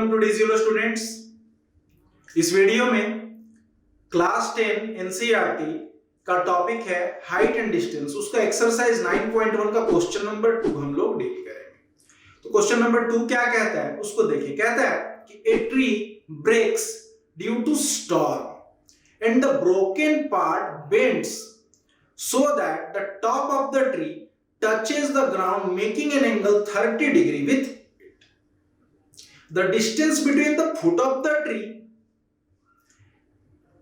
Welcome to डिजियो students. इस video में क्लास 10 एनसीईआरटी का टॉपिक है हाइट एंड डिस्टेंस। उसका एक्सरसाइज 9.1 का क्वेश्चन नंबर 2 हम लोग डील करेंगे। तो क्वेश्चन नंबर 2 क्या कहता है उसको देखिए। कहता है कि a tree breaks due to storm and the broken part bends so that the top of the tree touches the ground making an angle 30 degree with it. The distance between the foot of the tree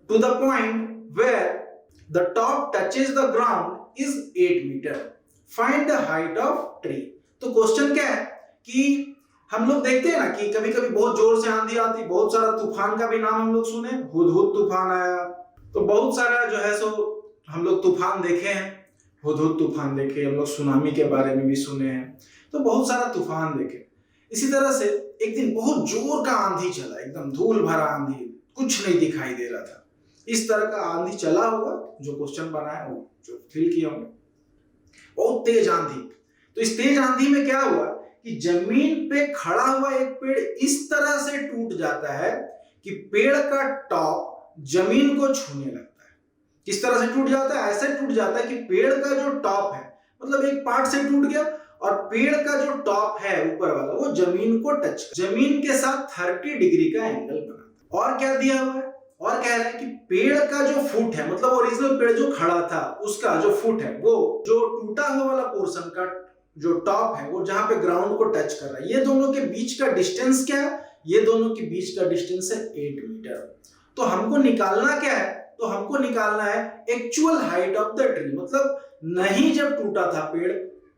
to the point where the top touches the ground is 8 meter. Find the height of tree. तो question क्या है कि हम लोग देखते हैं ना कि कभी कभी बहुत जोर से आंधी आती, बहुत सारा तूफान का भी नाम हम लोग सुने, हुदहुद तूफान आया, तो बहुत सारा जो है सो हम लोग तूफान देखे हैं, हुदहुद तूफान देखे, हम लोग सुनामी के बारे में भी सुने हैं, तो बहुत सारा तूफान देखे। इसी तरह से एक दिन बहुत जोर का आंधी चला, एकदम धूल भरा आंधी, कुछ नहीं दिखाई दे रहा था। इस तरह का आंधी चला होगा, जो क्वेश्चन बना है वो जो फील किया होंगे, बहुत तेज आंधी। तो इस तेज आंधी में क्या हुआ कि जमीन पे खड़ा हुआ एक पेड़ इस तरह से टूट जाता है कि पेड़ का टॉप जमीन को छूने लगता है। किस तरह से टूट जाता है? ऐसे टूट जाता है कि पेड़ का जो टॉप है, मतलब एक पार्ट से टूट गया और पेड़ का जो टॉप है ऊपर वाला वो जमीन को टच, जमीन के साथ 30 डिग्री का एंगल बनाता है। और क्या दिया हुआ है? और कह रहा है कि पेड़ का जो फुट है, मतलब ओरिजिनल पेड़ जो खड़ा था उसका जो फुट है, वो जो टूटा हुआ वाला पोर्शन का जो टॉप है वो जहां पे ग्राउंड को टच कर रहा है, ये दोनों के बीच का डिस्टेंस क्या है? ये दोनों के बीच का डिस्टेंस है 8 मीटर। तो हमको निकालना क्या है? तो हमको निकालना है actual height of the tree, मतलब नहीं जब टूटा था पेड़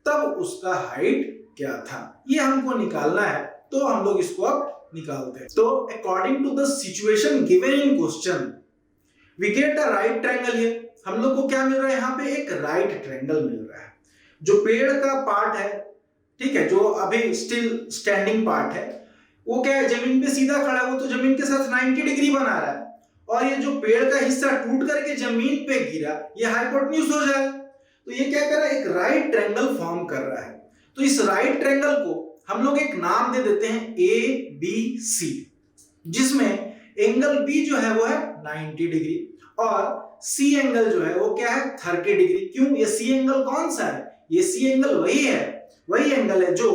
तब उसका हाइट क्या था, ये हमको निकालना है। तो हम लोग इसको अब निकालते हैं। तो according to the situation given in question we get a right triangle. Here हम लोग को क्या मिल रहा है? यहाँ पे एक राइट ट्रायंगल मिल रहा है। जो पेड़ का पार्ट है, ठीक है, जो अभी स्टिल स्टैंडिंग पार्ट है, वो क्या है, जमीन पे सीधा खड़ा है, वो तो जमीन के साथ 90 डिग्री बना रहा है, और ये जो पेड़ का हिस्सा टूट करके जमीन पे गिरा, ये हाइपोटेन्यूज हो जाएगा। तो ये क्या कर रहा है? एक राइट ट्रायंगल फॉर्म कर रहा है। तो इस राइट ट्रायंगल को हम लोग एक नाम दे देते हैं ABC, जिसमें एंगल B जो है वो है 90 डिग्री और C एंगल जो है वो क्या है 30 डिग्री। क्यों? ये C एंगल कौन सा है? ये C एंगल वही है, वही एंगल है जो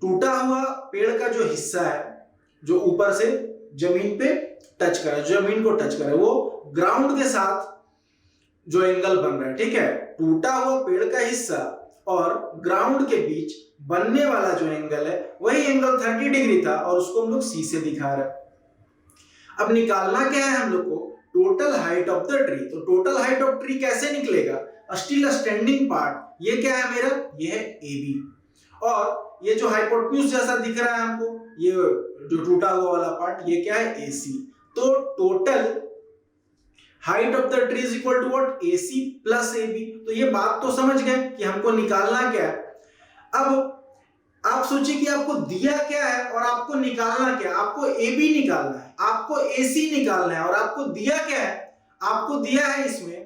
टूटा हुआ पेड़ का जो हिस्सा है, जो ऊपर से जमीन पे टच कर रहा है, जमीन को टच कर रहा है, वो ग्राउंड के साथ जो एंगल बन रहा है, ठीक है, टूटा हुआ पेड़ का हिस्सा और ग्राउंड के बीच बनने वाला जो एंगल है वही एंगल 30 डिग्री था, और उसको हम लोग C से दिखा रहे हैं। अब निकालना क्या है हम लोग को? Total height of the tree. तो टोटल हाइट ऑफ ट्री कैसे निकलेगा? स्टिल स्टैंडिंग पार्ट, ये क्या है मेरा? ये है AB, और ये जो हाइपोटेन्यूज जैसा दिख रहा है हमको, ये जो टूटा हुआ वाला पार्ट, ये क्या है? AC। तो total height of the tree is equal to what? AC plus AB। तो ये बात तो समझ गए कि हमको निकालना क्या है। अब आप सोचिए कि आपको दिया क्या है और आपको निकालना क्या है? आपको AB निकालना है, आपको AC निकालना है, और आपको दिया क्या है? आपको दिया है इसमें,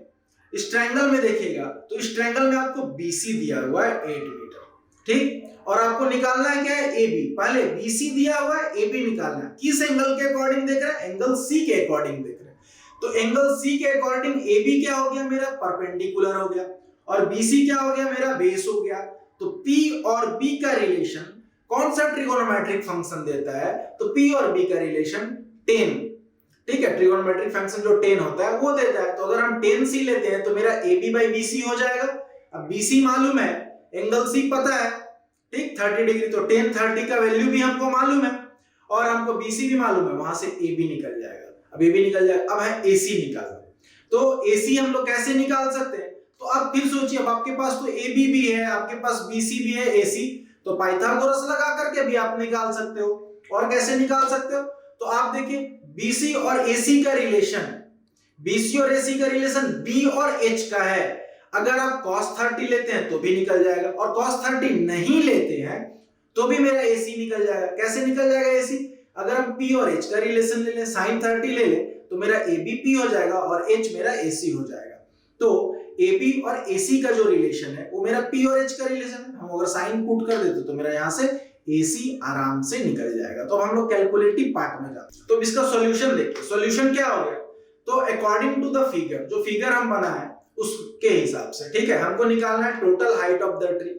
इस ट्रायंगल में देखिएगा तो इस ट्रायंगल में आपको BC दिया हुआ है 8 मीटर, ठीक, और आपको निकालना है क्या है? AB। पहले BC दिया हुआ है, AB निकालना है। किस एंगल के अकॉर्डिंग देख रहे हैं? एंगल C के अकॉर्डिंग देख रहे हैं। तो एंगल C के अकॉर्डिंग AB क्या हो गया मेरा? परपेंडिकुलर हो गया, और BC क्या हो गया मेरा? बेस हो गया। तो P और B का रिलेशन कौन सा ट्रिगोनोमेट्रिक फंक्शन देता है? तो P और B का रिलेशन 10, ठीक है, ट्रिगोनोमेट्रिक फंक्शन जो 10 होता है वो देता है। तो अगर हम 10C लेते हैं तो मेरा AB by BC हो जाएगा। अब BC मालूम है, एंगल C पता है, ठीक, 30 डिग्री, तो 10 30 का वैल्यू भी हमको मालूम है, और हमको BC भी मालूम है, वहां से AB निकल जाएगा। अब AB निकल जाएगा, अब है AC निकालना। तो AC हम लोग कैसे निकाल सकते हैं? तो आप फिर सोचिए, अब आपके पास तो AB भी है, आपके पास BC भी है, AC, तो पाइथागोरस लगा करके भी आप निकाल सकते हो। और कैसे निकाल सकते हो? तो आप देखिए BC और AC का रिलेशन, BC और AC का रिलेशन B और H का है। अगर आप cos 30 लेते हैं तो भी निकल जाएगा, और cos 30 नहीं लेते हैं तो भी मेरा AC निकल जाएगा। कैसे निकल जाएगा AC? अगर हम P और H का रिलेशन ले लें, sin 30 ले लें, तो मेरा AB P हो जाएगा और H मेरा AC हो जाएगा। तो AB और AC का जो रिलेशन है वो मेरा P और H का रिलेशन है। हम अगर साइन पुट कर देते तो मेरा यहाँ से AC आराम से निकल जाएगा। तो अब हम लोग कैलकुलेटिव पार्ट में जाते हैं। तो इसका सॉल्यूशन देखिए, सॉल्यूशन क्या हो गया, तो अकॉर्डिंग टू द फिगर, जो फिगर हम बनाए उसके हिसाब से, ठीक है, हमको निकालना है total height of the tree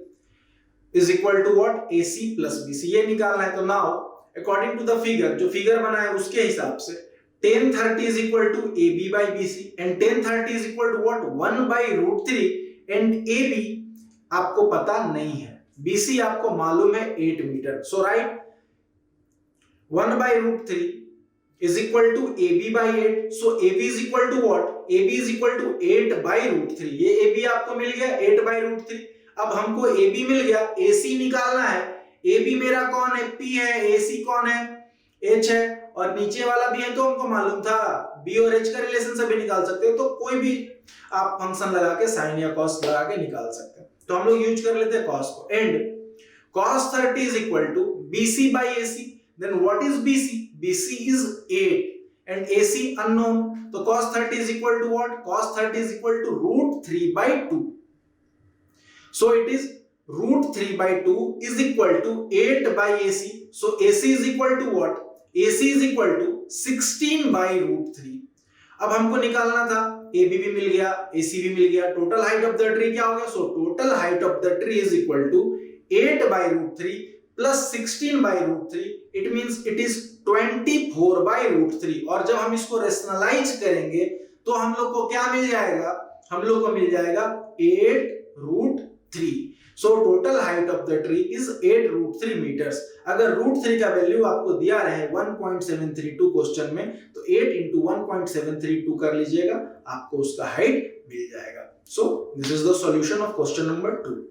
is equal to what, AC plus BC, ये निकालना है। तो now according to the figure, जो फिगर बना है उसके हिसाब से tan 30 is equal to AB by BC and tan 30 is equal to what, 1 by root 3 and AB आपको पता नहीं है, BC आपको मालूम है 8 metre. So right 1 by root 3 is equal to AB by 8, so AB is equal to what, AB is equal to 8 by root 3, ये AB आपको मिल गया 8 by root 3। अब हमको AB मिल गया, AC निकालना है, AB मेरा कौन है, P है, AC कौन है, H है, और नीचे वाला भी है तो हमको मालूम था, B और H का रिलेशन से भी निकाल सकते हो, तो कोई भी आप फंक्शन लगा के साइन या कॉस लगा के निकाल सकते हैं। तो हम लोग यूज कर लेते हैं कॉस को, and cos 30 is equal to BC by AC, then what is BC, BC is 8 and AC unknown, तो cos 30 is equal to what, cos 30 is equal to root 3 by 2, so it is root 3 by 2 is equal to 8 by AC, so AC is equal to what, AC is equal to 16 by root 3। अब हमको निकालना था, AB भी मिल गया, AC भी मिल गया, total height of the tree क्या हो गया, so total height of the tree is equal to 8 by root 3 plus 16 by root 3, it means it is 24 by root 3। और जब हम इसको रेशनलाइज करेंगे तो हम लोग को क्या मिल जाएगा, हम लोग को मिल जाएगा 8 root 3। So total height of the tree is 8 root 3 meters। अगर root 3 का वैल्यू आपको दिया रहे 1.732 क्वेश्चन में, तो 8 into 1.732 कर लीजिएगा, आपको उसका हाइट मिल जाएगा। So this is the solution of question number 2।